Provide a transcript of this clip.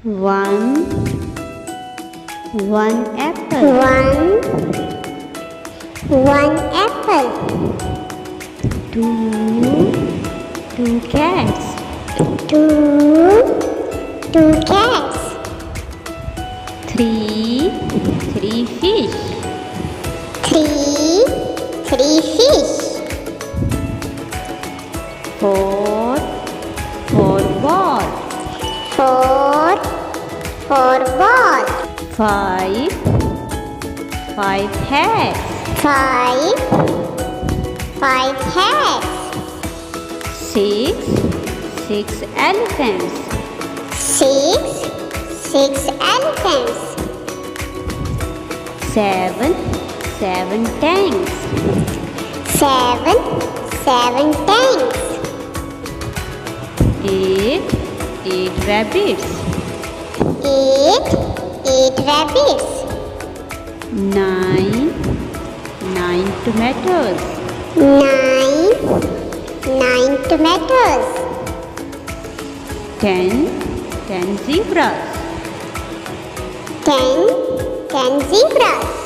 One apple. One apple. Two cats. Two cats. Three fish. Three fish. Four balls. Four balls. Five hats. Five hats. Six elephants. Six elephants. Seven tanks. Seven tanks. Eight rabbits. Eight rabbits. Nine tomatoes. Nine tomatoes. Ten zebras. Ten zebras.